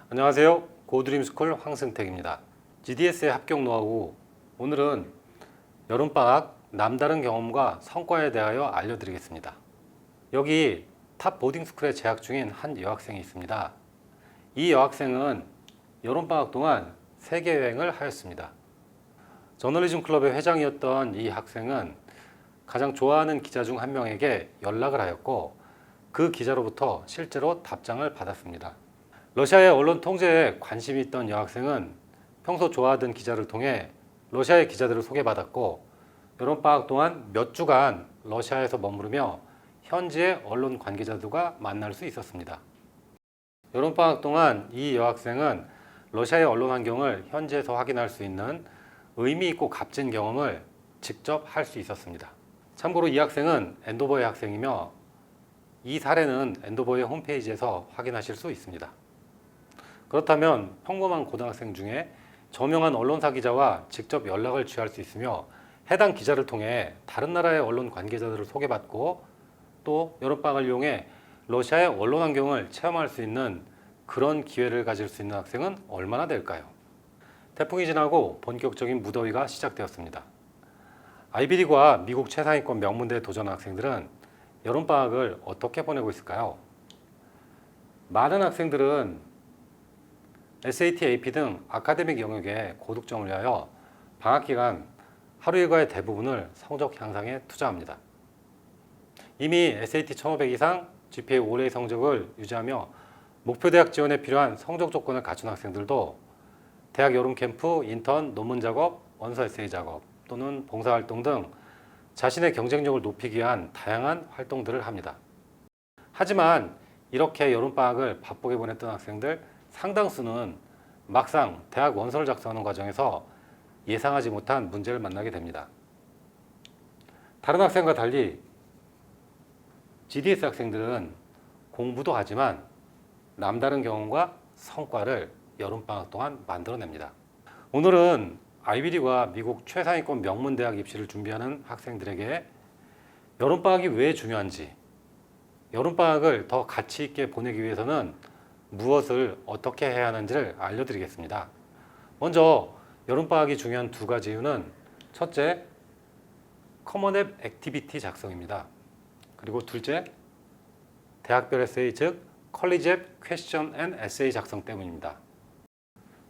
안녕하세요. 고드림스쿨 황승택입니다. GDS의 합격 노하우, 오늘은 여름방학 남다른 경험과 성과에 대하여 알려드리겠습니다. 여기 탑 보딩스쿨에 재학 중인 한 여학생이 있습니다. 이 여학생은 여름방학 동안 세계 여행을 하였습니다. 저널리즘 클럽의 회장이었던 이 학생은 가장 좋아하는 기자 중 한 명에게 연락을 하였고 그 기자로부터 실제로 답장을 받았습니다. 러시아의 언론 통제에 관심이 있던 여학생은 평소 좋아하던 기자를 통해 러시아의 기자들을 소개받았고 여름방학 동안 몇 주간 러시아에서 머무르며 현지의 언론 관계자들과 만날 수 있었습니다. 여름방학 동안 이 여학생은 러시아의 언론 환경을 현지에서 확인할 수 있는 의미 있고 값진 경험을 직접 할 수 있었습니다. 참고로 이 학생은 엔도버의 학생이며 이 사례는 엔도버의 홈페이지에서 확인하실 수 있습니다. 그렇다면 평범한 고등학생 중에 저명한 언론사 기자와 직접 연락을 취할 수 있으며 해당 기자를 통해 다른 나라의 언론 관계자들을 소개받고 또 여름방학을 이용해 러시아의 언론 환경을 체험할 수 있는 그런 기회를 가질 수 있는 학생은 얼마나 될까요? 태풍이 지나고 본격적인 무더위가 시작되었습니다. 아이비리그와 미국 최상위권 명문대에 도전한 학생들은 여름방학을 어떻게 보내고 있을까요? 많은 학생들은 SAT, AP 등 아카데믹 영역에 고득점을 위하여 방학 기간 하루 일과의 대부분을 성적 향상에 투자합니다. 이미 SAT 1500 이상, GPA 5의 성적을 유지하며 목표 대학 지원에 필요한 성적 조건을 갖춘 학생들도 대학 여름 캠프, 인턴, 논문 작업, 원서 에세이 작업 또는 봉사활동 등 자신의 경쟁력을 높이기 위한 다양한 활동들을 합니다. 하지만 이렇게 여름방학을 바쁘게 보냈던 학생들 상당수는 막상 대학 원서를 작성하는 과정에서 예상하지 못한 문제를 만나게 됩니다. 다른 학생과 달리 GDS 학생들은 공부도 하지만 남다른 경험과 성과를 여름방학 동안 만들어냅니다. 오늘은 아이비리그와 미국 최상위권 명문대학 입시를 준비하는 학생들에게 여름방학이 왜 중요한지, 여름방학을 더 가치 있게 보내기 위해서는 무엇을 어떻게 해야 하는지를 알려드리겠습니다. 먼저 여름방학이 중요한 두 가지 이유는 첫째, 커먼앱 액티비티 작성입니다. 그리고 둘째, 대학별 에세이 즉 컬리지앱 퀘스천 앤 에세이 작성 때문입니다.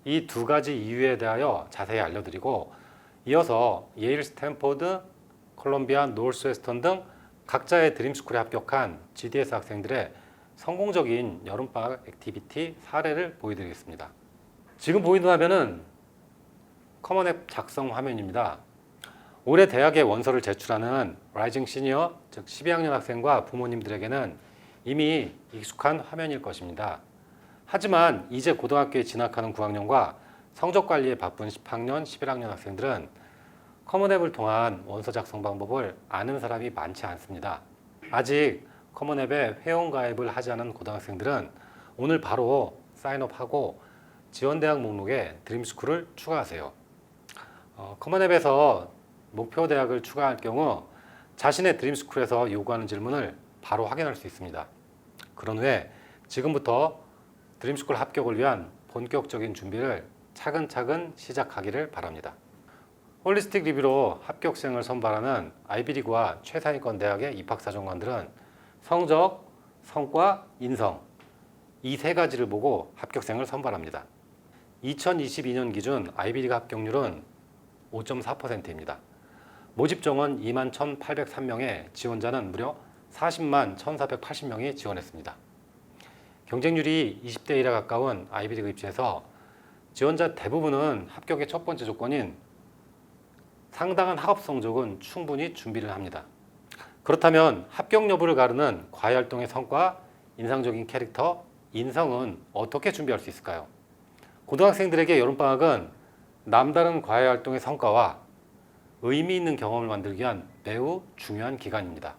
이 두 가지 이유에 대하여 자세히 알려드리고 이어서 예일, 스탠포드, 콜롬비아, 노스웨스턴 등 각자의 드림스쿨에 합격한 GDS 학생들의 성공적인 여름방학 액티비티 사례를 보여드리겠습니다. 지금 보이는 화면은 커먼앱 작성 화면입니다. 올해 대학에 원서를 제출하는 라이징 시니어, 즉 12학년 학생과 부모님들에게는 이미 익숙한 화면일 것입니다. 하지만 이제 고등학교에 진학하는 9학년과 성적 관리에 바쁜 10학년, 11학년 학생들은 커먼앱을 통한 원서 작성 방법을 아는 사람이 많지 않습니다. 아직 커먼앱에 회원 가입을 하지 않은 고등학생들은 오늘 바로 사인업하고 지원대학 목록에 드림스쿨을 추가하세요. 커먼앱에서 목표 대학을 추가할 경우 자신의 드림스쿨에서 요구하는 질문을 바로 확인할 수 있습니다. 그런 후에 지금부터 드림스쿨 합격을 위한 본격적인 준비를 차근차근 시작하기를 바랍니다. 홀리스틱 리뷰로 합격생을 선발하는 아이비리그와 최상위권 대학의 입학사정관들은 성적, 성과, 인성 이 세 가지를 보고 합격생을 선발합니다. 2022년 기준 아이비리그 합격률은 5.4%입니다. 모집 정원 2만 1,803명에 지원자는 무려 40만 1,480명이 지원했습니다. 경쟁률이 20대 1에 가까운 아이비리그 입시에서 지원자 대부분은 합격의 첫 번째 조건인 상당한 학업 성적은 충분히 준비를 합니다. 그렇다면 합격 여부를 가르는 과외활동의 성과, 인상적인 캐릭터, 인성은 어떻게 준비할 수 있을까요? 고등학생들에게 여름방학은 남다른 과외활동의 성과와 의미 있는 경험을 만들기 위한 매우 중요한 기간입니다.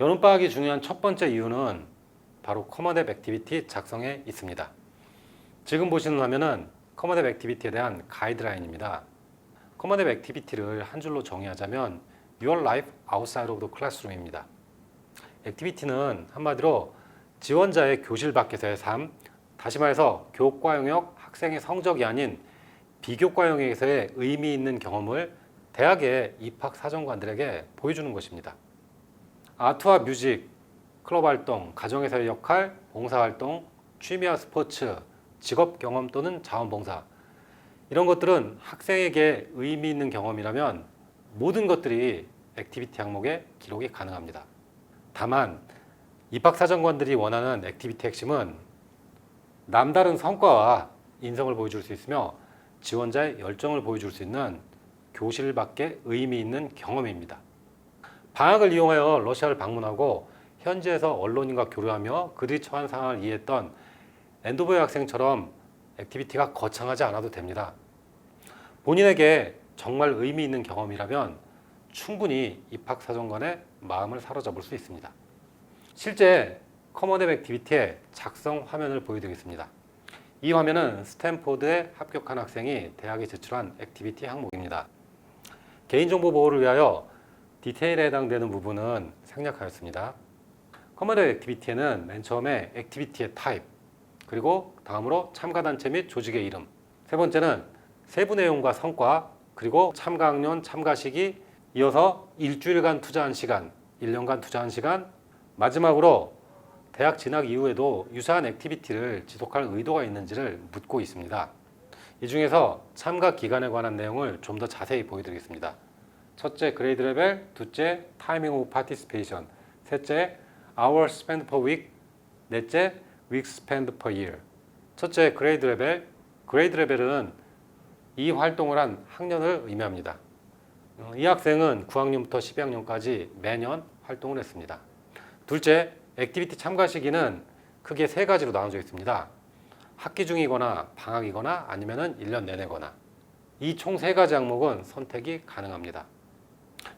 여름방학이 중요한 첫 번째 이유는 바로 커먼앱 액티비티 작성에 있습니다. 지금 보시는 화면은 커먼앱 액티비티에 대한 가이드라인입니다. 커먼앱 액티비티를 한 줄로 정의하자면 Your Life Outside of the Classroom입니다. 액티비티는 한마디로 지원자의 교실 밖에서의 삶, 다시 말해서 교과 영역 학생의 성적이 아닌 비교과 영역에서의 의미 있는 경험을 대학의 입학 사정관들에게 보여주는 것입니다. 아트와 뮤직, 클럽 활동, 가정에서의 역할, 봉사활동, 취미와 스포츠, 직업 경험 또는 자원봉사, 이런 것들은 학생에게 의미 있는 경험이라면 모든 것들이 액티비티 항목에 기록이 가능합니다. 다만 입학사정관들이 원하는 액티비티 핵심은 남다른 성과와 인성을 보여줄 수 있으며 지원자의 열정을 보여줄 수 있는 교실 밖의 의미 있는 경험입니다. 방학을 이용하여 러시아를 방문하고 현지에서 언론인과 교류하며 그들이 처한 상황을 이해했던 엔도버의 학생처럼 액티비티가 거창하지 않아도 됩니다. 본인에게 정말 의미 있는 경험이라면 충분히 입학사정관의 마음을 사로잡을 수 있습니다. 실제 커먼앱 액티비티의 작성 화면을 보여드리겠습니다. 이 화면은 스탠포드에 합격한 학생이 대학에 제출한 액티비티 항목입니다. 개인정보 보호를 위하여 디테일에 해당되는 부분은 생략하였습니다. 커먼앱 액티비티에는 맨 처음에 액티비티의 타입, 그리고 다음으로 참가 단체 및 조직의 이름, 세 번째는 세부 내용과 성과, 그리고 참가 학년, 참가 시기, 이어서 일주일간 투자한 시간, 1년간 투자한 시간, 마지막으로 대학 진학 이후에도 유사한 액티비티를 지속할 의도가 있는지를 묻고 있습니다. 이 중에서 참가 기간에 관한 내용을 좀 더 자세히 보여드리겠습니다. 첫째, 그레이드 레벨, 둘째, 타이밍 오브 파티시페이션, 셋째, hours spent per week, 넷째, weeks spent per year. 첫째, 그레이드 레벨. 그레이드 레벨은 이 활동을 한 학년을 의미합니다. 이 학생은 9학년부터 12학년까지 매년 활동을 했습니다. 둘째, 액티비티 참가 시기는 크게 세 가지로 나눠져 있습니다. 학기 중이거나 방학이거나 아니면 1년 내내거나. 이 총 세 가지 항목은 선택이 가능합니다.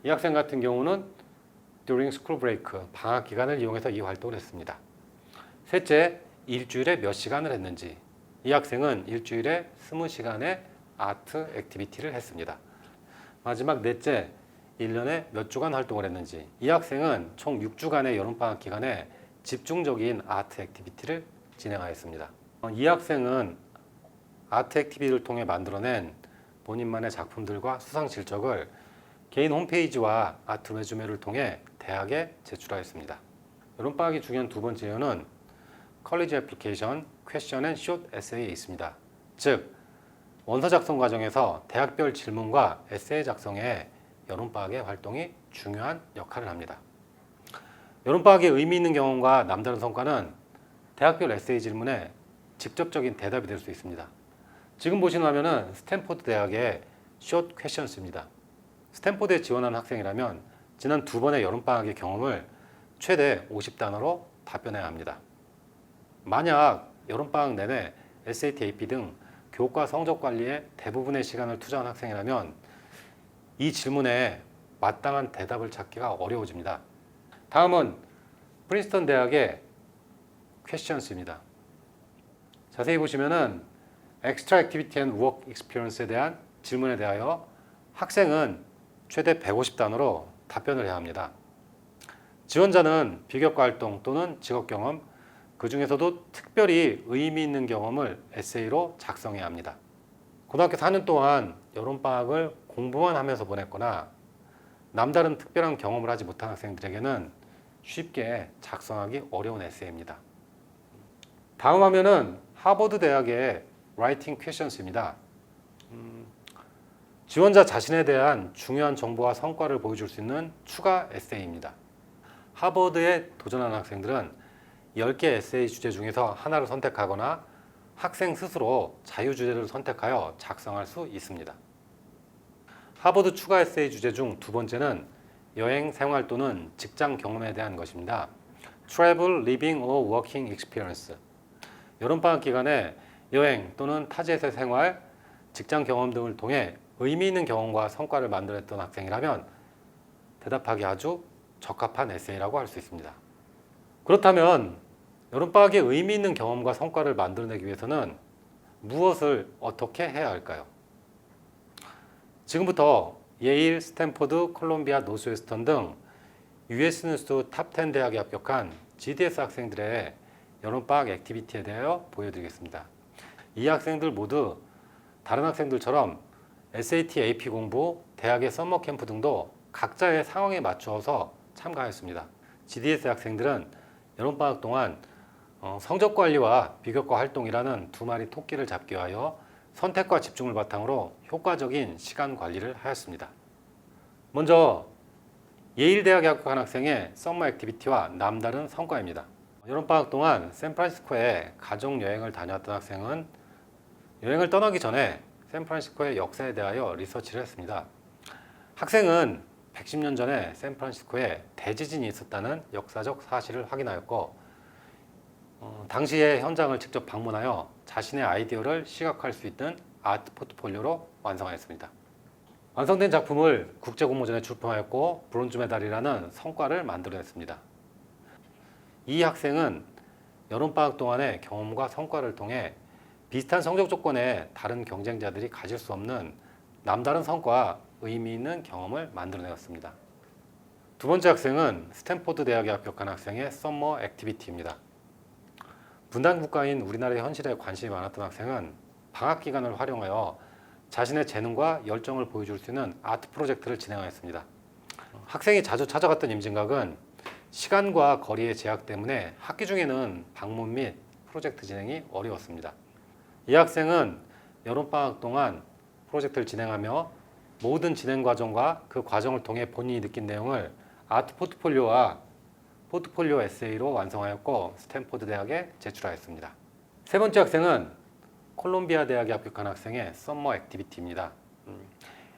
이 학생 같은 경우는 during school break, 방학 기간을 이용해서 이 활동을 했습니다. 셋째, 일주일에 몇 시간을 했는지. 이 학생은 일주일에 20시간의 아트 액티비티를 했습니다. 마지막 넷째, 1년에 몇 주간 활동을 했는지. 이 학생은 총 6주간의 여름방학 기간에 집중적인 아트 액티비티를 진행하였습니다. 이 학생은 아트 액티비티를 통해 만들어낸 본인만의 작품들과 수상 실적을 개인 홈페이지와 아트 레주메를 통해 대학에 제출하였습니다. 여름방학이 중요한 두 번째 이유는 컬리지 애플리케이션 퀘스천 앤 숏 에세이에 있습니다. 즉, 원서 작성 과정에서 대학별 질문과 에세이 작성에 여름방학의 활동이 중요한 역할을 합니다. 여름방학의 의미 있는 경험과 남다른 성과는 대학별 에세이 질문에 직접적인 대답이 될 수 있습니다. 지금 보시는 화면은 스탠포드 대학의 숏 퀘션스입니다. 스탠포드에 지원한 학생이라면 지난 두 번의 여름방학의 경험을 최대 50단어로 답변해야 합니다. 만약 여름방학 내내 SAT, AP 등 교과 성적 관리에 대부분의 시간을 투자한 학생이라면 이 질문에 마땅한 대답을 찾기가 어려워집니다. 다음은 프린스턴 대학의 퀘스천스입니다. 자세히 보시면은 엑스트라 액티비티 앤 워크 익스피리언스에 대한 질문에 대하여 학생은 최대 150단어로 답변을 해야 합니다. 지원자는 비교과 활동 또는 직업 경험, 그 중에서도 특별히 의미 있는 경험을 에세이로 작성해야 합니다. 고등학교 4년 동안 여름방학을 공부만 하면서 보냈거나 남다른 특별한 경험을 하지 못한 학생들에게는 쉽게 작성하기 어려운 에세이입니다. 다음 화면은 하버드 대학의 라이팅 퀘션스입니다. 지원자 자신에 대한 중요한 정보와 성과를 보여줄 수 있는 추가 에세이입니다. 하버드에 도전하는 학생들은 10개 에세이 주제 중에서 하나를 선택하거나 학생 스스로 자유주제를 선택하여 작성할 수 있습니다. 하버드 추가 에세이 주제 중 두 번째는 여행, 생활 또는 직장 경험에 대한 것입니다. Travel, Living or Working Experience. 여름방학 기간에 여행 또는 타지에서의 생활, 직장 경험 등을 통해 의미 있는 경험과 성과를 만들었던 학생이라면 대답하기 아주 적합한 에세이라고 할 수 있습니다. 그렇다면 여름방학에 의미 있는 경험과 성과를 만들어내기 위해서는 무엇을 어떻게 해야 할까요? 지금부터 예일, 스탠포드, 콜롬비아, 노스웨스턴 등 US 뉴스 탑 10 대학에 합격한 GDS 학생들의 여름방학 액티비티에 대하여 보여드리겠습니다. 이 학생들 모두 다른 학생들처럼 SAT, AP 공부, 대학의 서머 캠프 등도 각자의 상황에 맞추어서 참가하였습니다. GDS 학생들은 여름방학 동안 성적 관리와 비교과 활동이라는 두 마리 토끼를 잡기 위하여 선택과 집중을 바탕으로 효과적인 시간 관리를 하였습니다. 먼저 예일대학에 합격한 학생의 서머 액티비티와 남다른 성과입니다. 여름방학 동안 샌프란시스코에 가족여행을 다녀왔던 학생은 여행을 떠나기 전에 샌프란시스코의 역사에 대하여 리서치를 했습니다. 학생은 110년 전에 샌프란시스코에 대지진이 있었다는 역사적 사실을 확인하였고 당시의 현장을 직접 방문하여 자신의 아이디어를 시각화할 수 있는 아트 포트폴리오로 완성하였습니다. 완성된 작품을 국제공모전에 출품하였고 브론즈 메달이라는 성과를 만들어냈습니다. 이 학생은 여름방학 동안의 경험과 성과를 통해 비슷한 성적 조건의 다른 경쟁자들이 가질 수 없는 남다른 성과, 의미 있는 경험을 만들어내었습니다. 두 번째 학생은 스탠포드 대학에 합격한 학생의 서머 액티비티입니다. 분단 국가인 우리나라의 현실에 관심이 많았던 학생은 방학 기간을 활용하여 자신의 재능과 열정을 보여줄 수 있는 아트 프로젝트를 진행하였습니다. 학생이 자주 찾아갔던 임진각은 시간과 거리의 제약 때문에 학기 중에는 방문 및 프로젝트 진행이 어려웠습니다. 이 학생은 여름방학 동안 프로젝트를 진행하며 모든 진행 과정과 그 과정을 통해 본인이 느낀 내용을 아트 포트폴리오와 포트폴리오 에세이로 완성하였고 스탠포드 대학에 제출하였습니다. 세 번째 학생은 콜롬비아 대학에 합격한 학생의 서머 액티비티입니다.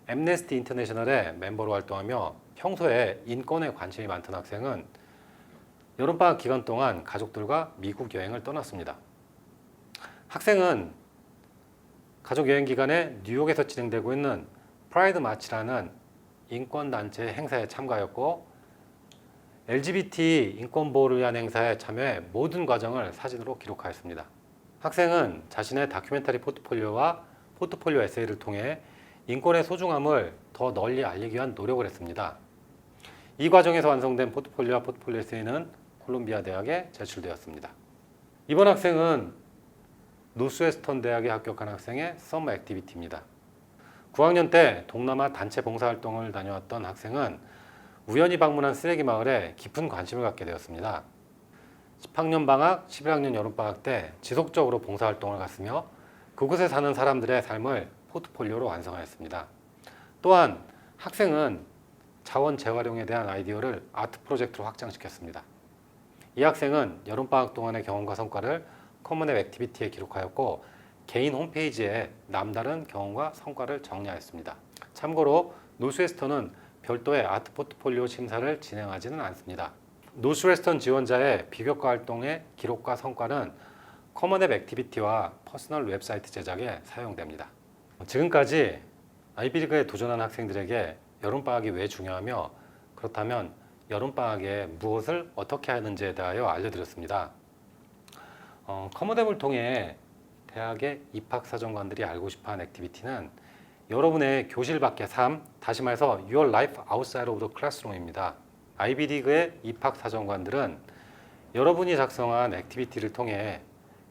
앰네스티 인터내셔널의 멤버로 활동하며 평소에 인권에 관심이 많던 학생은 여름방학 기간 동안 가족들과 미국 여행을 떠났습니다. 학생은 가족 여행 기간에 뉴욕에서 진행되고 있는 프라이드 마치라는 인권단체 행사에 참가하였고 LGBT 인권 보호를 위한 행사에 참여해 모든 과정을 사진으로 기록하였습니다. 학생은 자신의 다큐멘터리 포트폴리오와 포트폴리오 에세이를 통해 인권의 소중함을 더 널리 알리기 위한 노력을 했습니다. 이 과정에서 완성된 포트폴리오와 포트폴리오 에세이는 콜롬비아 대학에 제출되었습니다. 이번 학생은 노스웨스턴 대학에 합격한 학생의 서머 액티비티입니다. 9학년 때 동남아 단체 봉사활동을 다녀왔던 학생은 우연히 방문한 쓰레기 마을에 깊은 관심을 갖게 되었습니다. 10학년 방학, 11학년 여름방학 때 지속적으로 봉사활동을 갔으며 그곳에 사는 사람들의 삶을 포트폴리오로 완성하였습니다. 또한 학생은 자원 재활용에 대한 아이디어를 아트 프로젝트로 확장시켰습니다. 이 학생은 여름방학 동안의 경험과 성과를 커먼 앱 액티비티에 기록하였고 개인 홈페이지에 남다른 경험과 성과를 정리하였습니다. 참고로 노스웨스턴은 별도의 아트 포트폴리오 심사를 진행하지는 않습니다. 노스웨스턴 지원자의 비교과 활동의 기록과 성과는 커먼 앱 액티비티와 퍼스널 웹사이트 제작에 사용됩니다. 지금까지 아이비리그에 도전한 학생들에게 여름방학이 왜 중요하며 그렇다면 여름방학에 무엇을 어떻게 하는지에 대하여 알려드렸습니다. 커먼 앱을 통해 대학의 입학사정관들이 알고 싶어하는 액티비티는 여러분의 교실 밖의 삶, 다시 말해서 Your Life Outside of the Classroom입니다. 아이비리그의 입학사정관들은 여러분이 작성한 액티비티를 통해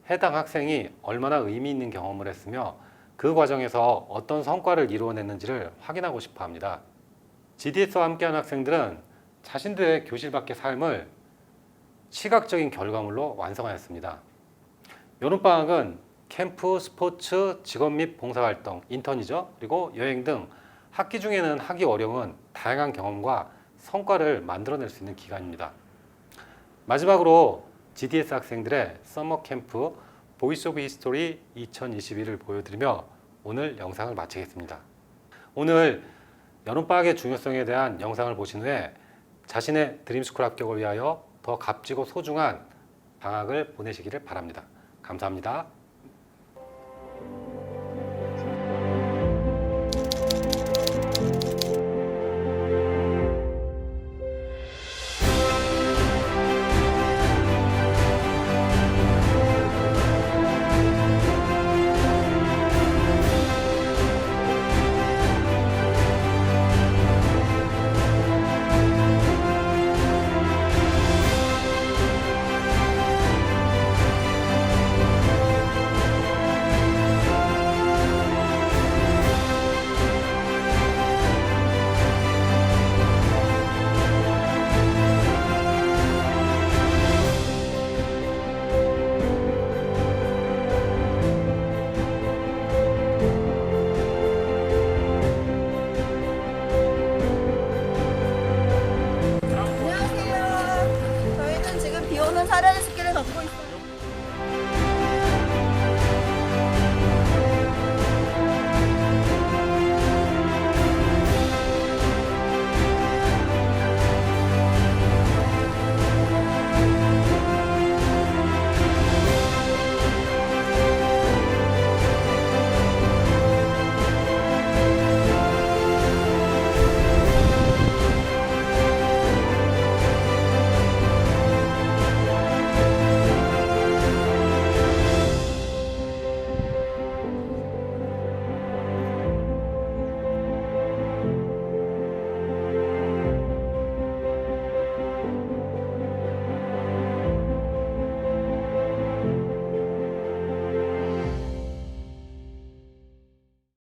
해당 학생이 얼마나 의미 있는 경험을 했으며 그 과정에서 어떤 성과를 이루어냈는지를 확인하고 싶어 합니다. GDS와 함께한 학생들은 자신들의 교실 밖의 삶을 시각적인 결과물로 완성하였습니다. 여름방학은 캠프, 스포츠, 직업 및 봉사활동, 인턴이죠. 그리고 여행 등 학기 중에는 하기 어려운 다양한 경험과 성과를 만들어낼 수 있는 기간입니다. 마지막으로 GDS 학생들의 서머 캠프 보이스 오브 히스토리 2021을 보여드리며 오늘 영상을 마치겠습니다. 오늘 여름방학의 중요성에 대한 영상을 보신 후에 자신의 드림스쿨 합격을 위하여 더 값지고 소중한 방학을 보내시기를 바랍니다. 감사합니다.